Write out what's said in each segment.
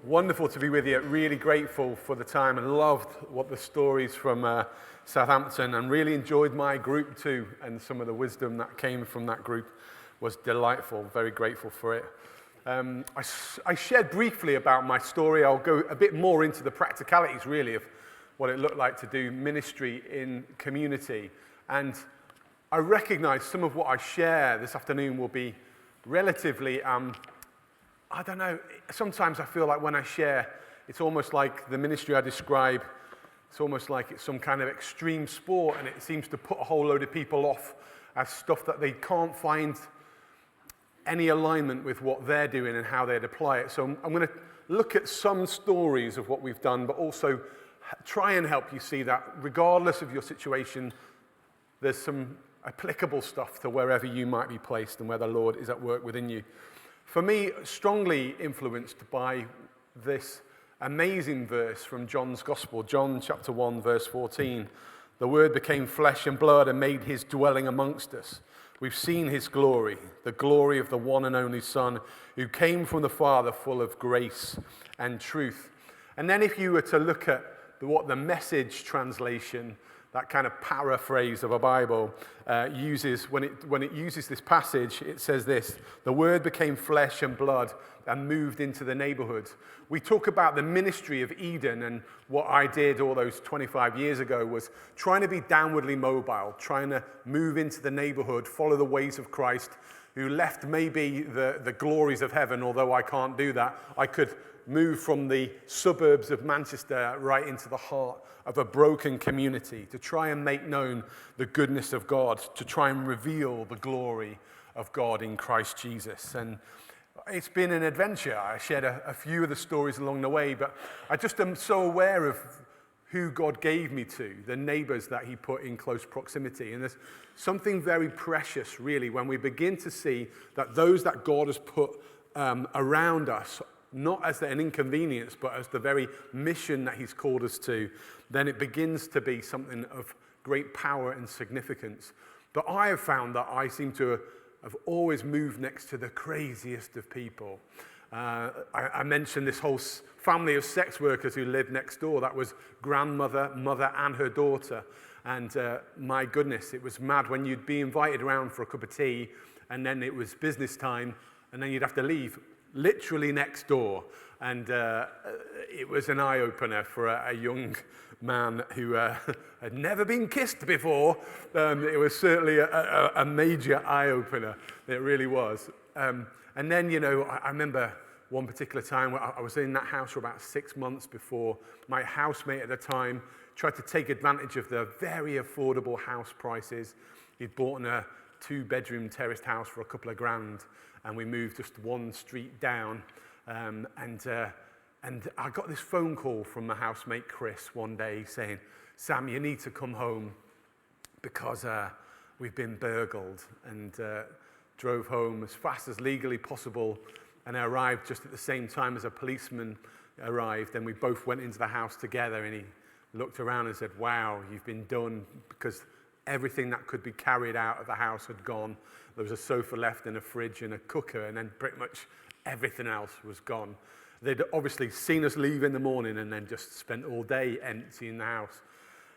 Wonderful to be with you. Really grateful for the time and loved what the stories from Southampton, and really enjoyed my group too, and some of the wisdom that came from that group was delightful. Very grateful for it. I shared briefly about my story. I'll go a bit more into the practicalities really of what it looked like to do ministry in community. And I recognize some of what I share this afternoon will be relatively I don't know, sometimes I feel like when I share, it's almost like the ministry I describe, it's almost like it's some kind of extreme sport, and it seems to put a whole load of people off as stuff that they can't find any alignment with what they're doing and how they'd apply it. So I'm going to look at some stories of what we've done, but also try and help you see that regardless of your situation, there's some applicable stuff to wherever you might be placed and where the Lord is at work within you. For me, strongly influenced by this amazing verse from John's Gospel, John chapter 1, verse 14. The Word became flesh and blood and made his dwelling amongst us. We've seen his glory, the glory of the one and only Son, who came from the Father full of grace and truth. And then if you were to look at what the Message translation, that kind of paraphrase of a Bible, uses, when it uses this passage, it says this: the Word became flesh and blood and moved into the neighborhood. We talk about the ministry of Eden, and what I did all those 25 years ago was trying to be downwardly mobile, trying to move into the neighborhood, follow the ways of Christ, who left maybe the glories of heaven, although I can't do that. I could move from the suburbs of Manchester right into the heart of a broken community to try and make known the goodness of God, to try and reveal the glory of God in Christ Jesus. And it's been an adventure. I shared a few of the stories along the way, but I just am so aware of who God gave me to, the neighbors that he put in close proximity. And there's something very precious, really, when we begin to see that those that God has put around us, not as an inconvenience, but as the very mission that he's called us to, then it begins to be something of great power and significance. But I have found that I seem to have always moved next to the craziest of people. I mentioned this whole family of sex workers who lived next door. That was grandmother, mother, and her daughter. And my goodness, it was mad when you'd be invited around for a cup of tea, and then it was business time, and then you'd have to leave. Literally next door, and it was an eye-opener for a young man who had never been kissed before. It was certainly a major eye-opener. It really was. And then, I remember one particular time where I was in that house for about 6 months before my housemate at the time tried to take advantage of the very affordable house prices. He'd bought a 2-bedroom terraced house for a couple of grand, and we moved just one street down. And I got this phone call from my housemate Chris one day saying, "Sam, you need to come home because we've been burgled." And drove home as fast as legally possible, and I arrived just at the same time as a policeman arrived, and we both went into the house together, and he looked around and said, "Wow, you've been done," because everything that could be carried out of the house had gone. There was a sofa left and a fridge and a cooker, and then pretty much everything else was gone. They'd obviously seen us leave in the morning and then just spent all day emptying the house.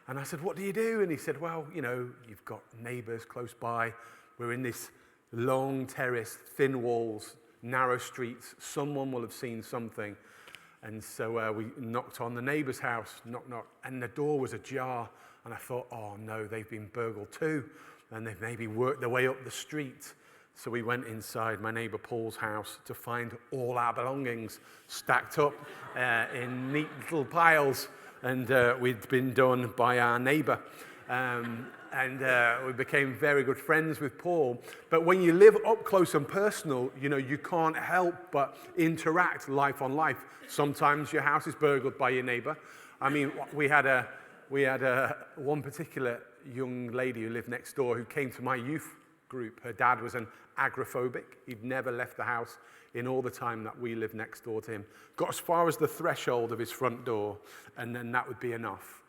And I said, "What do you do?" And he said, "Well, you've got neighbors close by. We're in this long terrace, thin walls, narrow streets. Someone will have seen something." And so we knocked on the neighbor's house, knock, knock, and the door was ajar. And I thought, oh no, they've been burgled too. And they've maybe worked their way up the street. So we went inside my neighbor Paul's house to find all our belongings stacked up in neat little piles. And we'd been done by our neighbor. And we became very good friends with Paul. But when you live up close and personal, you can't help but interact life on life. Sometimes your house is burgled by your neighbor. I mean, we had one particular young lady who lived next door who came to my youth group. Her dad was an agoraphobic. He'd never left the house in all the time that we lived next door to him. Got as far as the threshold of his front door, and then that would be enough.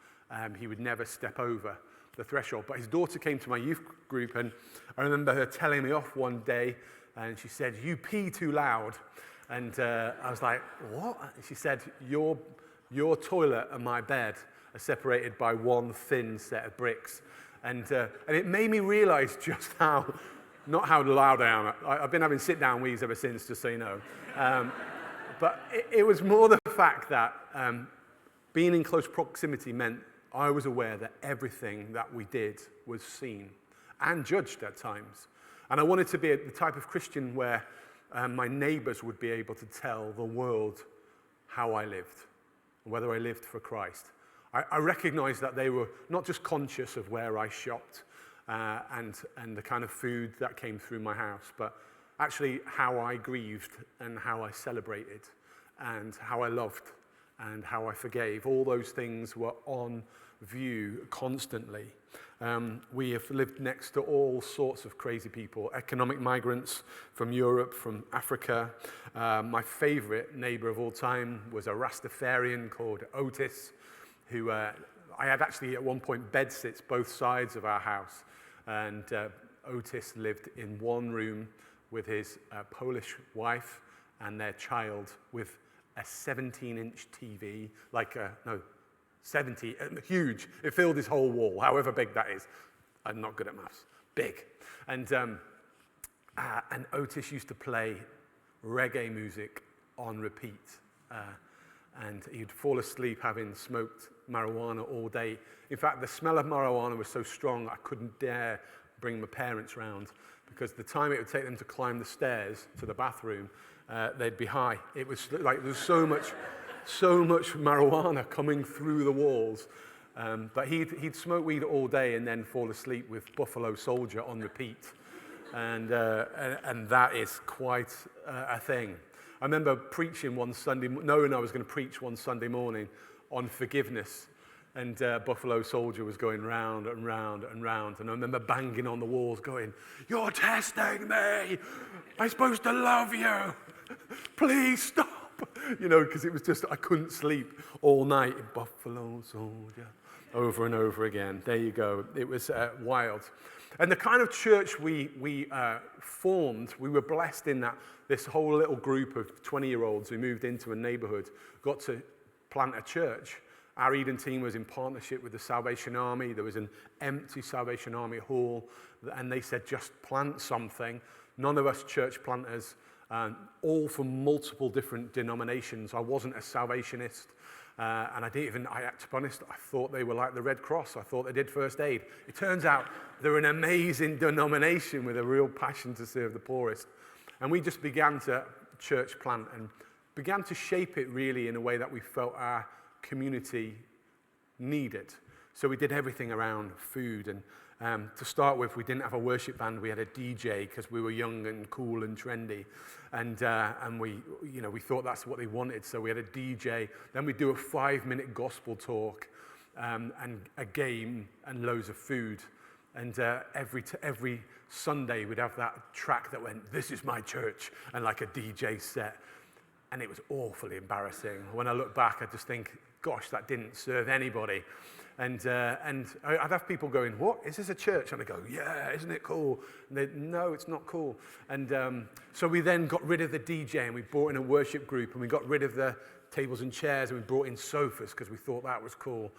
He would never step over the threshold. But his daughter came to my youth group, and I remember her telling me off one day, and she said, "You pee too loud." And I was like, what? And she said, your toilet and my bed are separated by one thin set of bricks. And it made me realize just not how loud I am. I've been having sit-down wheeze ever since, just so you know. But it was more the fact that being in close proximity meant I was aware that everything that we did was seen and judged at times. And I wanted to be the type of Christian where my neighbors would be able to tell the world how I lived, whether I lived for Christ. I recognized that they were not just conscious of where I shopped and the kind of food that came through my house, but actually how I grieved and how I celebrated and how I loved and how I forgave. All those things were on view constantly. We have lived next to all sorts of crazy people, economic migrants from Europe, from Africa. My favorite neighbor of all time was a Rastafarian called Otis, who I had actually at one point bedsits both sides of our house. And Otis lived in one room with his Polish wife and their child with a 17-inch TV, 70, huge. It filled his whole wall, however big that is. I'm not good at maths. Big. And Otis used to play reggae music on repeat. And he'd fall asleep having smoked marijuana all day. In fact, the smell of marijuana was so strong I couldn't dare bring my parents round because the time it would take them to climb the stairs to the bathroom, they'd be high. It was like there was so much marijuana coming through the walls. But he'd smoke weed all day and then fall asleep with Buffalo Soldier on repeat. And that is quite a thing. I remember preaching one Sunday, knowing I was going to preach one Sunday morning on forgiveness. And Buffalo Soldier was going round and round and round. And I remember banging on the walls going, "You're testing me. I'm supposed to love you. Please stop." Because it was just, I couldn't sleep all night. Buffalo Soldier, over and over again. There you go. It was wild. And the kind of church we formed, we were blessed in that this whole little group of 20-year-olds who moved into a neighborhood got to plant a church. Our Eden team was in partnership with the Salvation Army. There was an empty Salvation Army hall, and they said, just plant something. None of us church planters, all from multiple different denominations. I wasn't a Salvationist, and to be honest, I thought they were like the Red Cross. I thought they did first aid. It turns out they're an amazing denomination with a real passion to serve the poorest. And we just began to church plant and began to shape it really in a way that we felt our community needed. So we did everything around food. And to start with, we didn't have a worship band. We had a DJ because we were young and cool and trendy. And we thought that's what they wanted. So we had a DJ. Then we'd do a 5-minute gospel talk and a game and loads of food. And every Sunday, we'd have that track that went, "This is my church," and like a DJ set. And it was awfully embarrassing. When I look back, I just think, gosh, that didn't serve anybody. And I'd have people going, "What? Is this a church?" And I go, "Yeah, isn't it cool?" And they'd, "No, it's not cool." And so we then got rid of the DJ and we brought in a worship group and we got rid of the tables and chairs and we brought in sofas because we thought that was cool.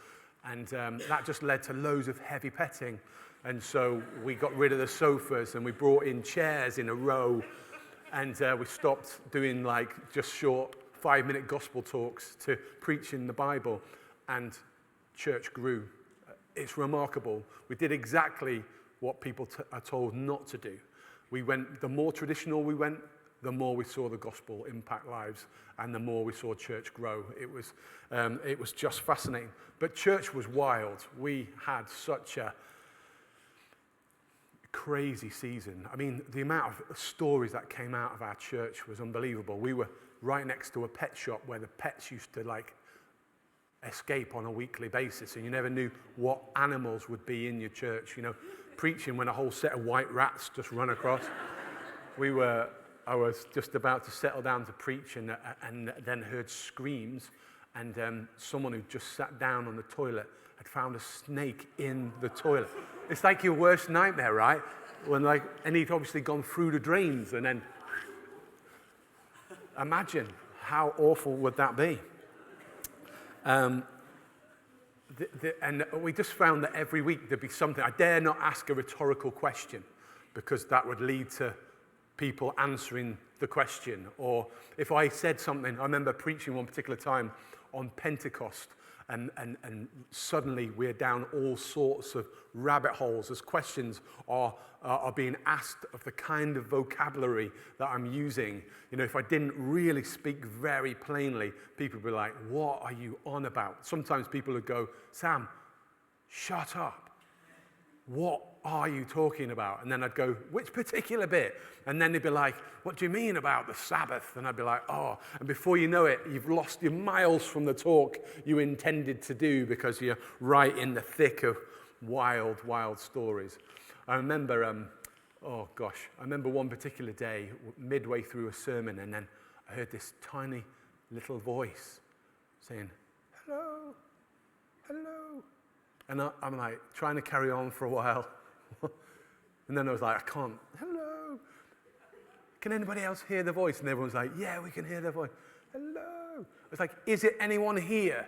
And that just led to loads of heavy petting. And so we got rid of the sofas and we brought in chairs in a row. And we stopped doing just short 5-minute gospel talks to preaching the Bible. And church grew. It's remarkable. We did exactly what people are told not to do. The more traditional we went, the more we saw the gospel impact lives and the more we saw church grow. It was just fascinating. But church was wild. We had such a crazy season. I mean, the amount of stories that came out of our church was unbelievable. We were right next to a pet shop where the pets used to escape on a weekly basis, and you never knew what animals would be in your church. Preaching when a whole set of white rats just run across. I was just about to settle down to preach and then heard screams, and someone who just sat down on the toilet had found a snake in the toilet. It's like your worst nightmare, right? And he'd obviously gone through the drains and then Imagine how awful would that be? And we just found that every week there'd be something. I dare not ask a rhetorical question because that would lead to people answering the question. Or if I said something, I remember preaching one particular time on Pentecost, and suddenly we're down all sorts of rabbit holes as questions are being asked of the kind of vocabulary that I'm using. You know, if I didn't really speak very plainly, people would be like, what are you on about? Sometimes people would go, Sam, shut up. What are you talking about? And then I'd go, which particular bit? And then they'd be like, what do you mean about the Sabbath? And I'd be like, oh. And before you know it, you've lost your miles from the talk you intended to do because you're right in the thick of wild, wild stories. I remember, I remember one particular day, midway through a sermon, and then I heard this tiny little voice saying, hello, hello. And I'm like trying to carry on for a while. And then I was like, I can't. Hello. Can anybody else hear the voice? And everyone's like, yeah, we can hear the voice. Hello. I was like, is it anyone here?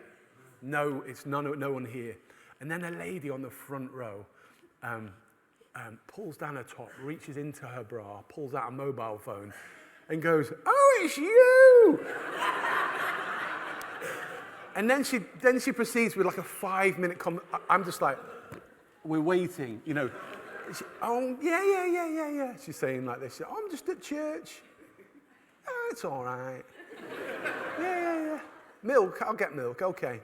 No, it's no one here. And then a lady on the front row pulls down her top, reaches into her bra, pulls out a mobile phone, and goes, oh, it's you! And then she proceeds with like a 5-minute comment. I'm just like, we're waiting, you know. Oh, yeah. She's saying like this. I'm just at church. Oh, it's all right. Yeah. Milk, I'll get milk, okay.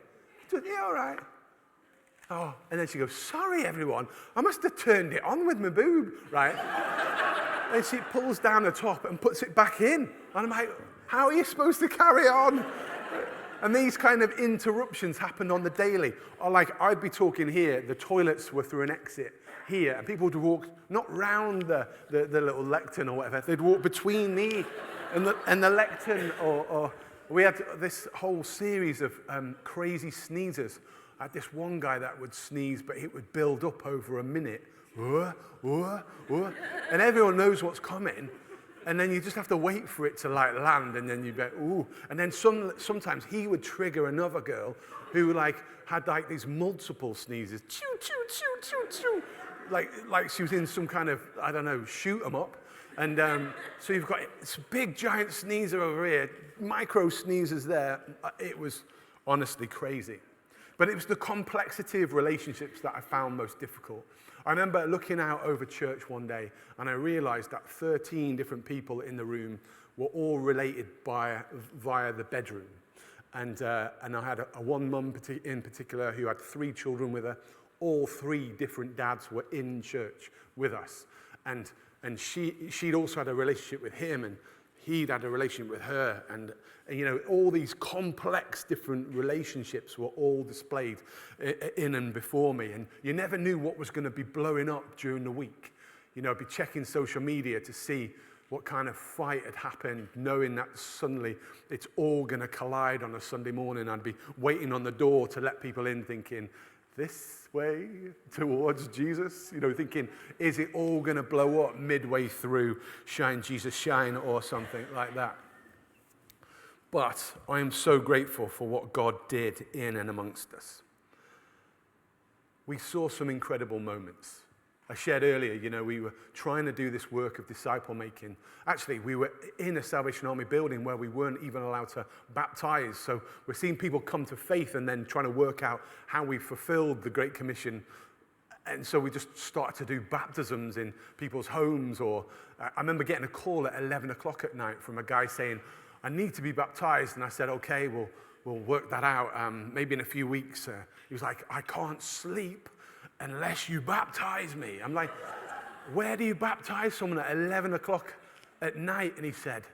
Yeah, all right. Oh, and then she goes, sorry, everyone. I must have turned it on with my boob, right? And she pulls down the top and puts it back in. And I'm like, how are you supposed to carry on? And these kind of interruptions happened on the daily. Or like, I'd be talking here, the toilets were through an exit here, and people would walk not round the little lectern or whatever, they'd walk between me and the lectern, or we had this whole series of crazy sneezers. I had this one guy that would sneeze, but it would build up over a minute. And everyone knows what's coming. And then you just have to wait for it to like land, and then you go, ooh. And then sometimes he would trigger another girl who like had like these multiple sneezes, choo choo choo choo choo, like she was in some kind of, I don't know, shoot 'em up. And so you've got this big giant sneezer over here, micro sneezers there. It was honestly crazy. But it was the complexity of relationships that I found most difficult. I remember looking out over church one day, and I realized that 13 different people in the room were all related via the bedroom. And I had one mum in particular who had 3 children with her. All 3 different dads were in church with us. And she'd also had a relationship with him, and he'd had a relationship with her. And you know, all these complex different relationships were all displayed in and before me. And you never knew what was going to be blowing up during the week. You know, I'd be checking social media to see what kind of fight had happened, knowing that suddenly it's all going to collide on a Sunday morning. I'd be waiting on the door to let people in, thinking, this way towards Jesus, you know, thinking, is it all going to blow up midway through Shine Jesus Shine or something like that? But I am so grateful for what God did in and amongst us. We saw some incredible moments. I shared earlier, you know, we were trying to do this work of disciple making. Actually, we were in a Salvation Army building where we weren't even allowed to baptize. So we're seeing people come to faith and then trying to work out how we fulfilled the Great Commission. And so we just started to do baptisms in people's homes. Or I remember getting a call at 11 o'clock at night from a guy saying, I need to be baptized. And I said, okay, we'll work that out. Maybe in a few weeks. He was like, I can't sleep unless you baptize me. I'm like, where do you baptize someone at 11 o'clock at night? And he said,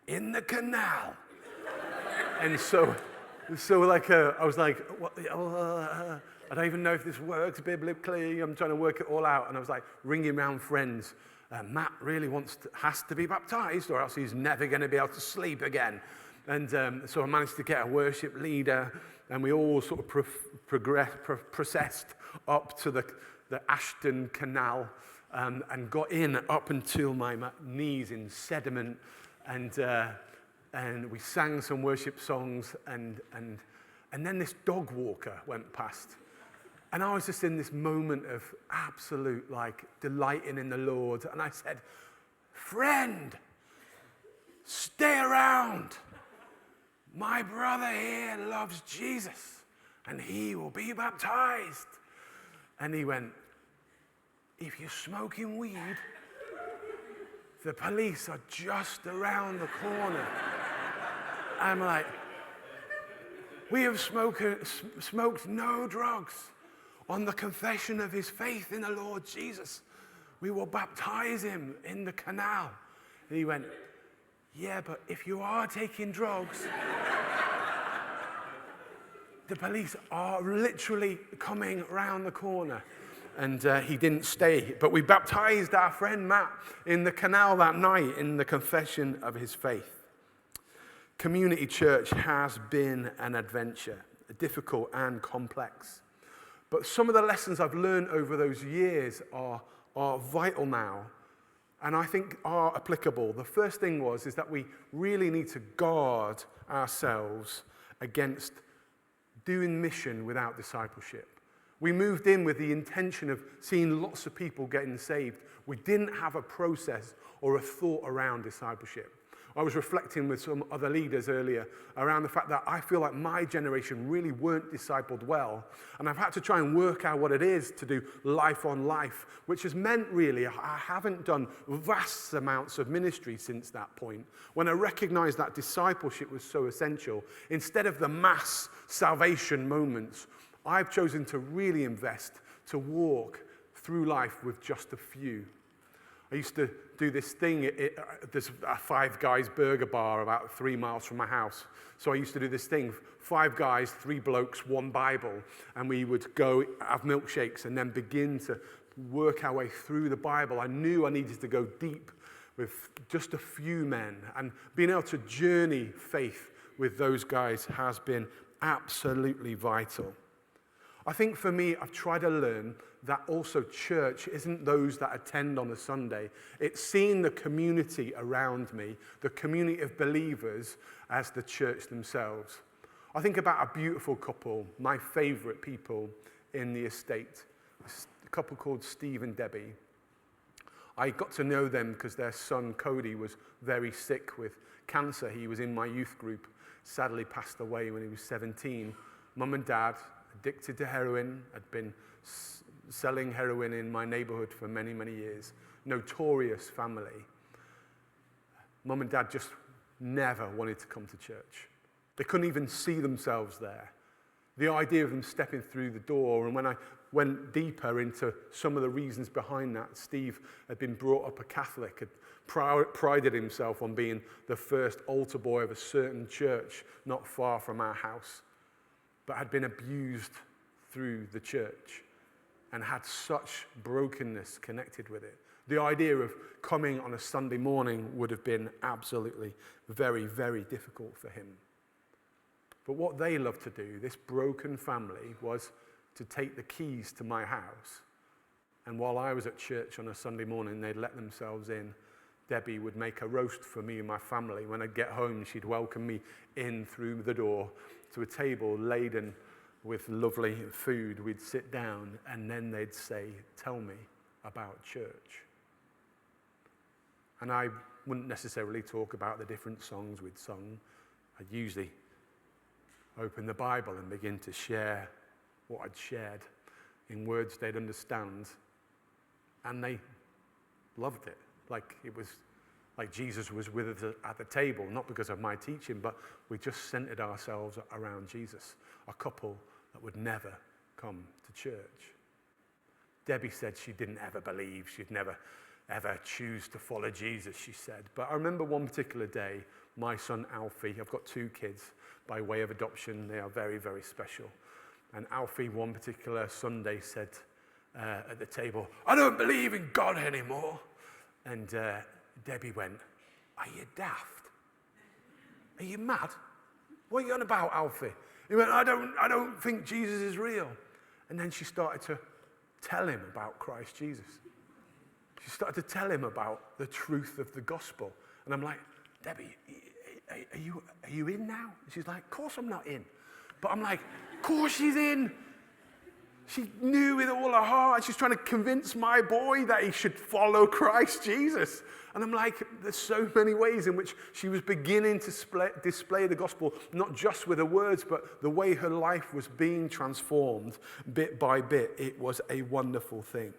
in the canal. And so like, I was like, what, I don't even know if this works biblically. I'm trying to work it all out. And I was like ringing around friends. Matt really has to be baptized, or else he's never going to be able to sleep again. And so I managed to get a worship leader, and we all sort of processed up to the Ashton Canal and got in up until my knees in sediment. And and we sang some worship songs, and then this dog walker went past. And I was just in this moment of absolute, delighting in the Lord. And I said, "Friend, stay around. My brother here loves Jesus, and he will be baptized." And he went, "If you're smoking weed, the police are just around the corner." I'm like, "We have smoked no drugs. On the confession of his faith in the Lord Jesus, we will baptize him in the canal." And he went, "Yeah, but if you are taking drugs, the police are literally coming around the corner." And he didn't stay. But we baptized our friend Matt in the canal that night in the confession of his faith. Community church has been an adventure, difficult and complex. But some of the lessons I've learned over those years are vital now, and I think are applicable. The first thing is that we really need to guard ourselves against doing mission without discipleship. We moved in with the intention of seeing lots of people getting saved. We didn't have a process or a thought around discipleship. I was reflecting with some other leaders earlier around the fact that I feel like my generation really weren't discipled well. And I've had to try and work out what it is to do life on life, which has meant really I haven't done vast amounts of ministry since that point. When I recognized that discipleship was so essential, instead of the mass salvation moments, I've chosen to really invest, to walk through life with just a few. I used to do this thing, there's a Five Guys burger bar about 3 miles from my house. So I used to do this thing, 5 guys, 3 blokes, 1 Bible. And we would go have milkshakes and then begin to work our way through the Bible. I knew I needed to go deep with just a few men. And being able to journey faith with those guys has been absolutely vital. I think for me, I've tried to learn that also church isn't those that attend on a Sunday. It's seeing the community around me, the community of believers, as the church themselves. I think about a beautiful couple, my favorite people in the estate, a couple called Steve and Debbie. I got to know them because their son Cody was very sick with cancer. He was in my youth group, sadly passed away when he was 17. Mum and dad, addicted to heroin, had been selling heroin in my neighborhood for many, many years. Notorious family. Mum and dad just never wanted to come to church. They couldn't even see themselves there. The idea of them stepping through the door, and when I went deeper into some of the reasons behind that, Steve had been brought up a Catholic, had prided himself on being the first altar boy of a certain church not far from our house, but had been abused through the church and had such brokenness connected with it. The idea of coming on a Sunday morning would have been absolutely very, very difficult for him. But what they loved to do, this broken family, was to take the keys to my house. And while I was at church on a Sunday morning, they'd let themselves in. Debbie would make a roast for me and my family. When I'd get home, she'd welcome me in through the door to a table laden with lovely food. We'd sit down, and then they'd say, "Tell me about church." And I wouldn't necessarily talk about the different songs we'd sung. I'd usually open the Bible and begin to share what I'd shared in words they'd understand. And they loved it. It was like Jesus was with us at the table, not because of my teaching, but we just centered ourselves around Jesus, a couple that would never come to church. Debbie said she didn't ever believe, she'd never ever choose to follow Jesus, she said. But I remember one particular day, my son Alfie, I've got 2 kids by way of adoption, they are very, very special. And Alfie, one particular Sunday, said at the table, "I don't believe in God anymore." And Debbie went, "Are you daft? Are you mad? What are you on about, Alfie?" He went, I don't think Jesus is real." And then she started to tell him about Christ Jesus. She started to tell him about the truth of the gospel. And I'm like, "Debbie, are you in now? And she's like, of course I'm not in. But I'm like, of course she's in. She knew with all her heart. She's trying to convince my boy that he should follow Christ Jesus. And I'm like, there's so many ways in which she was beginning to display the gospel, not just with her words, but the way her life was being transformed bit by bit. It was a wonderful thing.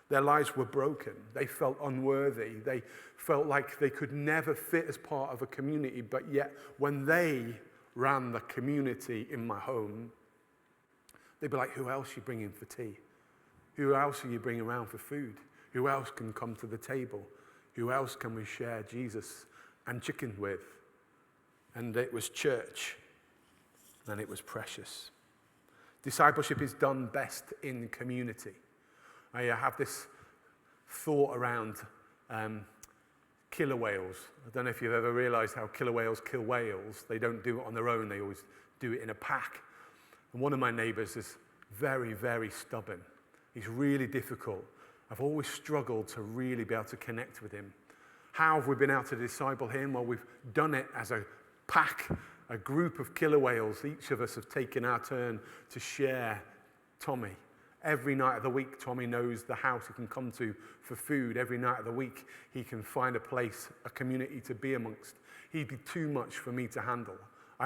Their lives were broken. They felt unworthy. They felt like they could never fit as part of a community. But yet, when they ran the community in my home, they'd be like, who else are you bringing for tea? Who else are you bringing around for food? Who else can come to the table? Who else can we share Jesus and chicken with? And it was church, and it was precious. Discipleship is done best in community. I have this thought around killer whales. I don't know if you've ever realized how killer whales kill whales. They don't do it on their own. They always do it in a pack. And one of my neighbors is very, very stubborn. He's really difficult. I've always struggled to really be able to connect with him. How have we been able to disciple him? Well, we've done it as a pack, a group of killer whales. Each of us have taken our turn to share Tommy. Every night of the week, Tommy knows the house he can come to for food. Every night of the week, he can find a place, a community to be amongst. He'd be too much for me to handle.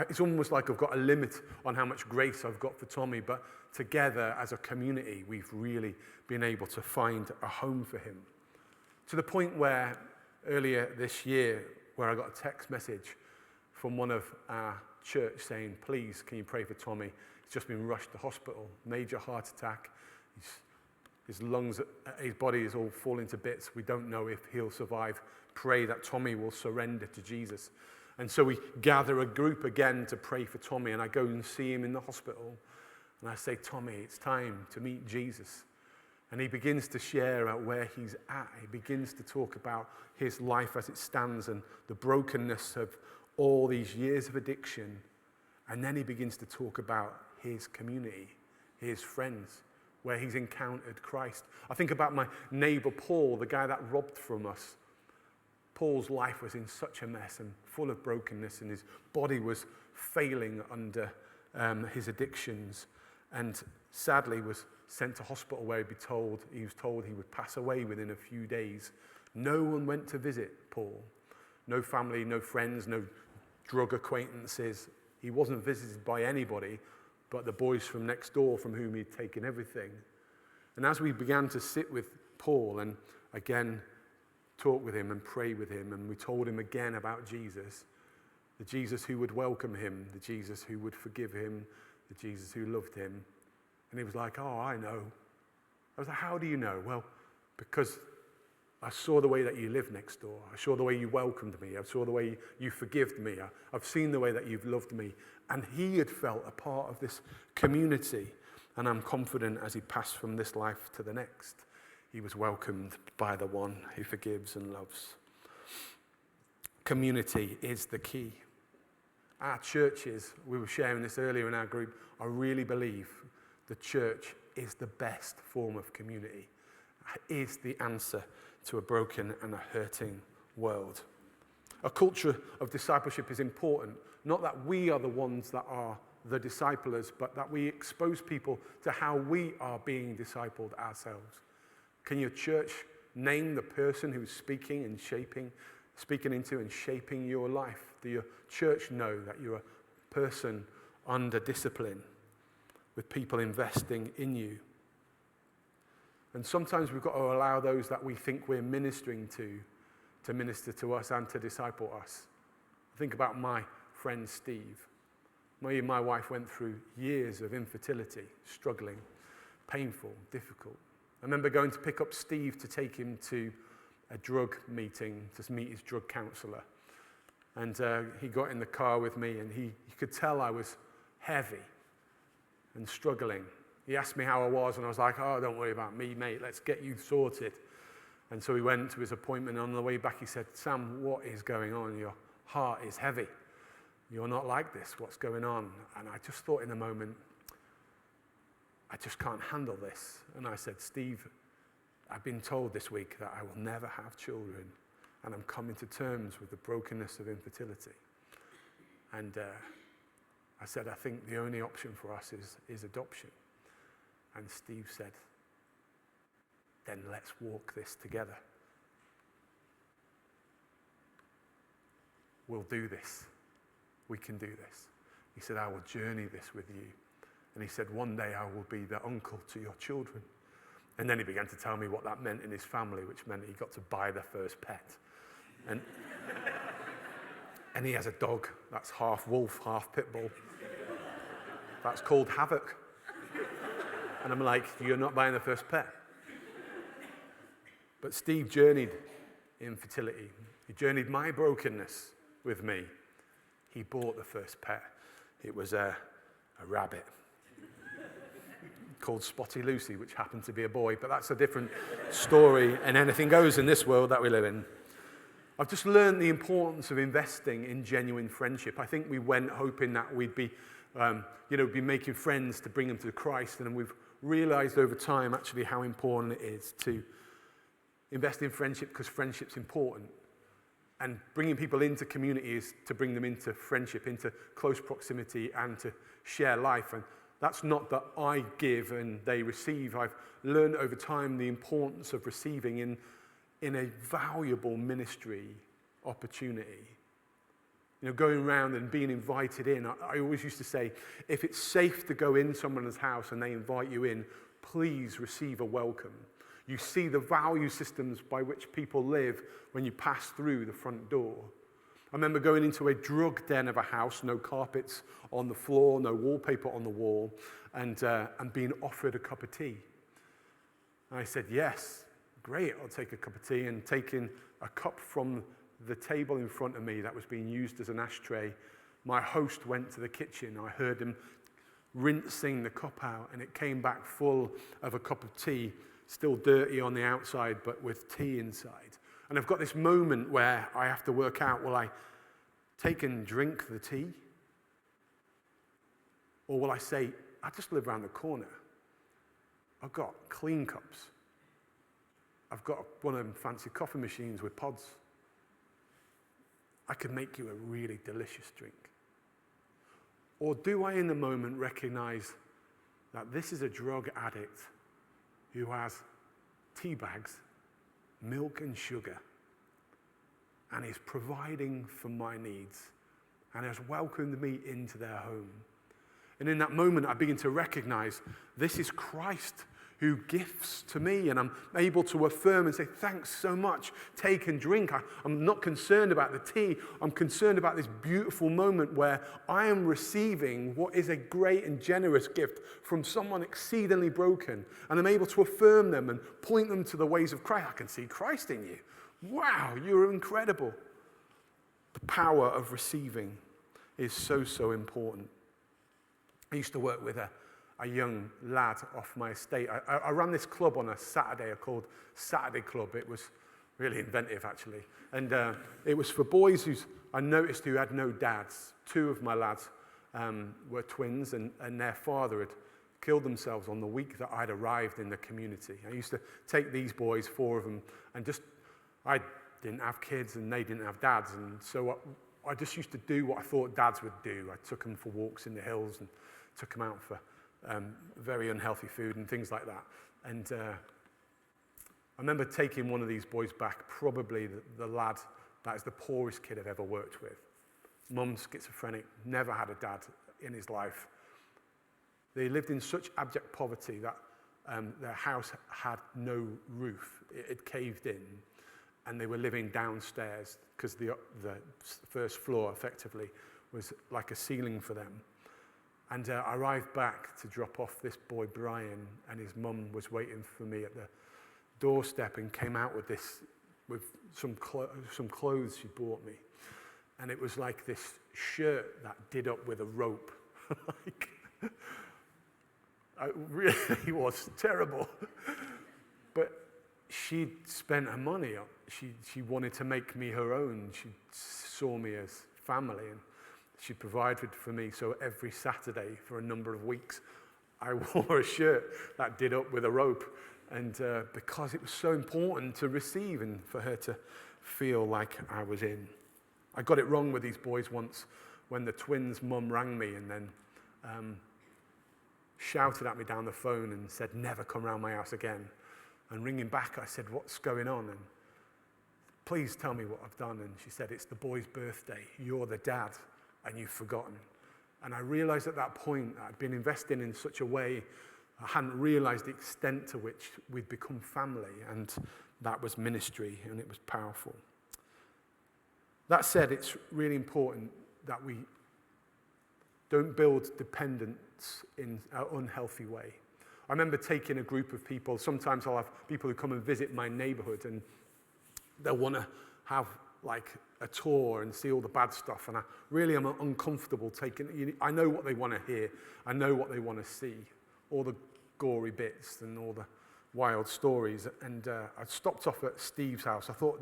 It's almost like I've got a limit on how much grace I've got for Tommy, but together as a community, we've really been able to find a home for him. To the point where earlier this year, where I got a text message from one of our church saying, please, can you pray for Tommy? He's just been rushed to hospital, major heart attack. His lungs, his body is all falling to bits. We don't know if he'll survive. Pray that Tommy will surrender to Jesus. And so we gather a group again to pray for Tommy, and I go and see him in the hospital. And I say, Tommy, it's time to meet Jesus. And he begins to share about where he's at. He begins to talk about his life as it stands and the brokenness of all these years of addiction. And then he begins to talk about his community, his friends, where he's encountered Christ. I think about my neighbor Paul, the guy that robbed from us. Paul's life was in such a mess and full of brokenness, and his body was failing under his addictions, and sadly was sent to hospital where he was told he would pass away within a few days. No one went to visit Paul. No family, no friends, no drug acquaintances. He wasn't visited by anybody but the boys from next door from whom he'd taken everything. And as we began to sit with Paul and again talk with him and pray with him, and we told him again about Jesus, the Jesus who would welcome him, the Jesus who would forgive him, the Jesus who loved him. And he was like, oh, I know. I was like, how do you know? Well, because I saw the way that you lived next door. I saw the way you welcomed me. I saw the way you forgived me. I've seen the way that you've loved me. And he had felt a part of this community. And I'm confident as he passed from this life to the next, he was welcomed by the one who forgives and loves. Community is the key. Our churches, we were sharing this earlier in our group, I really believe the church is the best form of community, is the answer to a broken and a hurting world. A culture of discipleship is important, not that we are the ones that are the disciplers, but that we expose people to how we are being discipled ourselves. Can your church name the person who's speaking into and shaping your life? Do your church know that you're a person under discipline with people investing in you? And sometimes we've got to allow those that we think we're ministering to minister to us and to disciple us. Think about my friend Steve. Me and my wife went through years of infertility, struggling, painful, difficult. I remember going to pick up Steve to take him to a drug meeting to meet his drug counselor. And he got in the car with me, and he could tell I was heavy and struggling. He asked me how I was, and I was like, oh, don't worry about me, mate. Let's get you sorted. And so we went to his appointment, and on the way back he said, Sam, what is going on? Your heart is heavy. You're not like this. What's going on? And I just thought in a moment, I just can't handle this. And I said, Steve, I've been told this week that I will never have children, and I'm coming to terms with the brokenness of infertility. And I said, I think the only option for us is adoption. And Steve said, then let's walk this together. We'll do this. We can do this. He said, I will journey this with you. And he said, one day I will be the uncle to your children. And then he began to tell me what that meant in his family, which meant he got to buy their first pet. And, and he has a dog that's half wolf, half pit bull. That's called Havoc. And I'm like, you're not buying the first pet. But Steve journeyed infertility. He journeyed my brokenness with me. He bought the first pet. It was a rabbit called Spotty Lucy, which happened to be a boy, but that's a different story, and anything goes in this world that we live in. I've just learned the importance of investing in genuine friendship. I think we went hoping that we'd be, be making friends to bring them to Christ, and we've realized over time actually how important it is to invest in friendship, because friendship's important. And bringing people into community is to bring them into friendship, into close proximity, and to share life. And that's not that I give and they receive. I've learned over time the importance of receiving in a valuable ministry opportunity. Going around and being invited in. I always used to say, if it's safe to go in someone's house and they invite you in, please receive a welcome. You see the value systems by which people live when you pass through the front door. I remember going into a drug den of a house, no carpets on the floor, no wallpaper on the wall, and being offered a cup of tea. And I said, yes, great, I'll take a cup of tea. And taking a cup from the table in front of me that was being used as an ashtray, my host went to the kitchen. I heard him rinsing the cup out, and it came back full of a cup of tea, still dirty on the outside, but with tea inside. And I've got this moment where I have to work out, will I take and drink the tea? Or will I say, I just live around the corner. I've got clean cups. I've got one of them fancy coffee machines with pods. I could make you a really delicious drink. Or do I in the moment recognize that this is a drug addict who has tea bags, milk and sugar, and is providing for my needs, and has welcomed me into their home. And in that moment, I begin to recognize this is Christ who gifts to me, and I'm able to affirm and say, thanks so much, take and drink. I'm not concerned about the tea. I'm concerned about this beautiful moment where I am receiving what is a great and generous gift from someone exceedingly broken, and I'm able to affirm them and point them to the ways of Christ. I can see Christ in you. Wow, you're incredible. The power of receiving is so, so important. I used to work with a young lad off my estate. I ran this club on a Saturday called Saturday Club. It was really inventive, actually. And it was for boys I noticed who had no dads. Two of my lads were twins, and their father had killed themselves on the week that I'd arrived in the community. I used to take these boys, four of them, and I didn't have kids and they didn't have dads. And so I just used to do what I thought dads would do. I took them for walks in the hills and took them out for very unhealthy food and things like that. And I remember taking one of these boys back, probably the lad that is the poorest kid I've ever worked with. Mum, schizophrenic, never had a dad in his life. They lived in such abject poverty that their house had no roof. It had caved in, and they were living downstairs because the first floor effectively was like a ceiling for them. And I arrived back to drop off this boy, Brian, and his mum was waiting for me at the doorstep and came out with some clothes she bought me. And it was like this shirt that did up with a rope. It really was terrible. But she'd spent her money. She wanted to make me her own. She saw me as family, and she provided for me. So every Saturday for a number of weeks, I wore a shirt that did up with a rope. And because it was so important to receive and for her to feel like I was in. I got it wrong with these boys once when the twins' mum rang me and then shouted at me down the phone and said, never come round my house again. And ringing back, I said, what's going on? And please tell me what I've done. And she said, it's the boy's birthday. You're the dad, and you've forgotten. And I realized at that point that I'd been investing in such a way I hadn't realized the extent to which we'd become family, and that was ministry, and it was powerful. That said, it's really important that we don't build dependence in an unhealthy way. I remember taking a group of people. Sometimes I'll have people who come and visit my neighborhood, and they'll want to have like a tour and see all the bad stuff, and I really am uncomfortable taking. I know what they want to hear. I know what they want to see, all the gory bits and all the wild stories. And I stopped off at Steve's house. I thought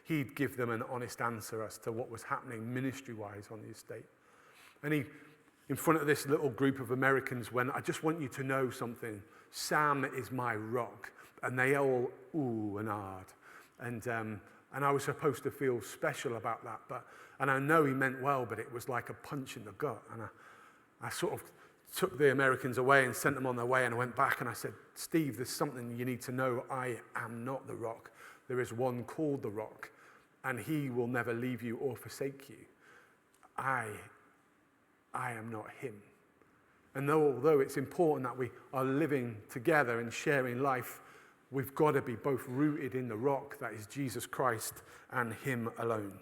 he'd give them an honest answer as to what was happening ministry-wise on the estate. And he, in front of this little group of Americans, went, I just want you to know something. Sam is my rock. And they all ooh and ahed. And I was supposed to feel special about that. And I know he meant well, but it was like a punch in the gut. And I sort of took the Americans away and sent them on their way, and I went back and I said, Steve, there's something you need to know. I am not the rock. There is one called the rock, and he will never leave you or forsake you. I am not him. And although it's important that we are living together and sharing life, we've got to be both rooted in the rock, that is Jesus Christ, and him alone.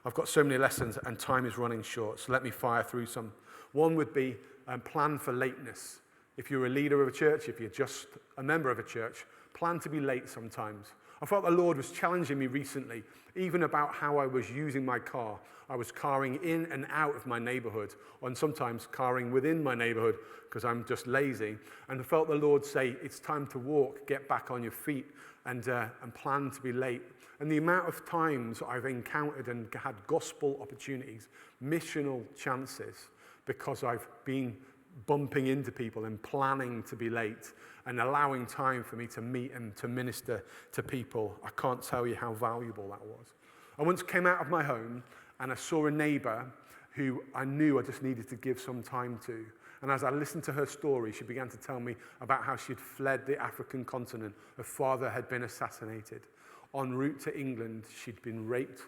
I've got so many lessons and time is running short, so let me fire through some. One would be plan for lateness. If you're a leader of a church, if you're just a member of a church, plan to be late sometimes. I felt the Lord was challenging me recently, even about how I was using my car. I was carring in and out of my neighborhood, and sometimes carring within my neighborhood because I'm just lazy. And I felt the Lord say, it's time to walk, get back on your feet, and plan to be late. And the amount of times I've encountered and had gospel opportunities, missional chances, because I've been bumping into people and planning to be late and allowing time for me to meet and to minister to people. I can't tell you how valuable that was. I once came out of my home and I saw a neighbor who I knew I just needed to give some time to. And as I listened to her story, she began to tell me about how she'd fled the African continent. Her father had been assassinated. En route to England, she'd been raped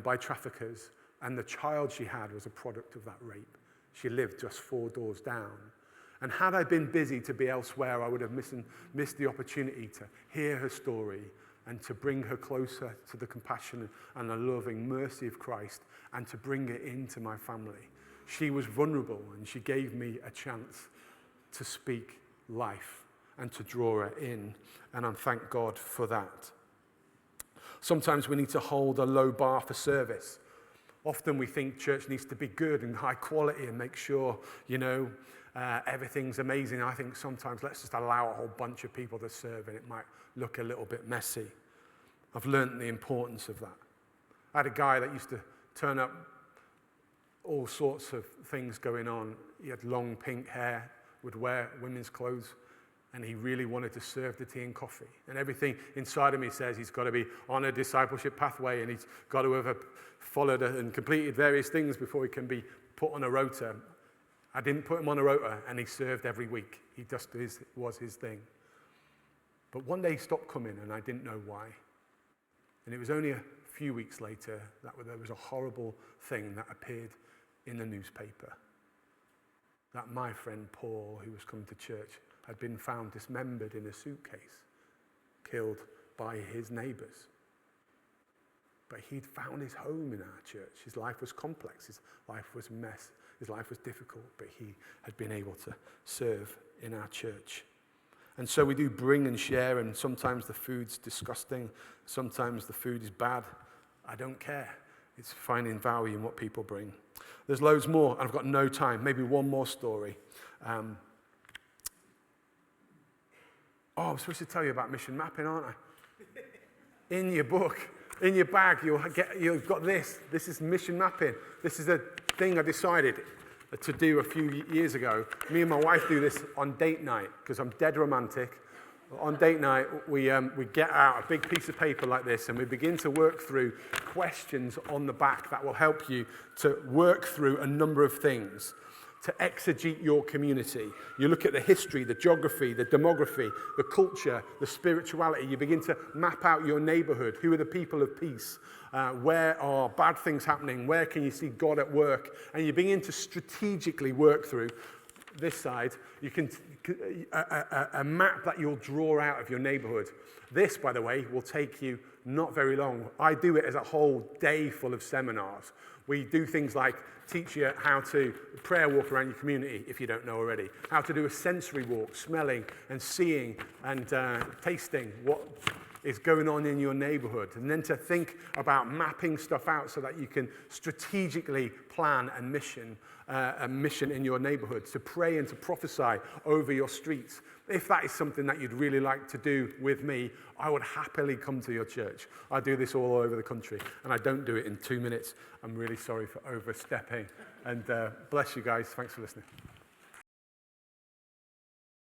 by traffickers, and the child she had was a product of that rape. She lived just 4 doors down. And had I been busy to be elsewhere, I would have missed the opportunity to hear her story and to bring her closer to the compassion and the loving mercy of Christ and to bring her into my family. She was vulnerable, and she gave me a chance to speak life and to draw her in, and I thank God for that. Sometimes we need to hold a low bar for service. Often we think church needs to be good and high quality and make sure, everything's amazing. I think sometimes let's just allow a whole bunch of people to serve, and it might look a little bit messy. I've learned the importance of that. I had a guy that used to turn up, all sorts of things going on. He had long pink hair, would wear women's clothes, and he really wanted to serve the tea and coffee. And everything inside of me says he's got to be on a discipleship pathway, and he's got to have followed and completed various things before he can be put on a rota. I didn't put him on a rota, and he served every week. He just was his thing. But one day he stopped coming, and I didn't know why. And it was only a few weeks later that there was a horrible thing that appeared in the newspaper. That my friend Paul, who was coming to church, had been found dismembered in a suitcase, killed by his neighbours. But he'd found his home in our church. His life was complex, his life was a mess, his life was difficult, but he had been able to serve in our church. And so we do bring and share, and sometimes the food's disgusting, sometimes the food is bad. I don't care. It's finding value in what people bring. There's loads more, and I've got no time. Maybe one more story. I'm supposed to tell you about mission mapping, aren't I? In your book, in your bag, you've got this. This is mission mapping. This is a thing I decided to do a few years ago. Me and my wife do this on date night because I'm dead romantic. On date night, we get out a big piece of paper like this and we begin to work through questions on the back that will help you to work through a number of things, to exegete your community. You look at the history, the geography, the demography, the culture, the spirituality. You begin to map out your neighborhood. Who are the people of peace? Where are bad things happening? Where can you see God at work? And you begin to strategically work through this side. You can a map that you'll draw out of your neighborhood. This, by the way, will take you not very long. I do it as a whole day full of seminars. We do things like teach you how to prayer walk around your community if you don't know already, how to do a sensory walk, smelling and seeing and tasting what is going on in your neighborhood, and then to think about mapping stuff out so that you can strategically plan a mission in your neighborhood, to pray and to prophesy over your streets. If that is something that you'd really like to do with me, I would happily come to your church. I do this all over the country, and I don't do it in 2 minutes. I'm really sorry for overstepping, and bless you guys. Thanks for listening.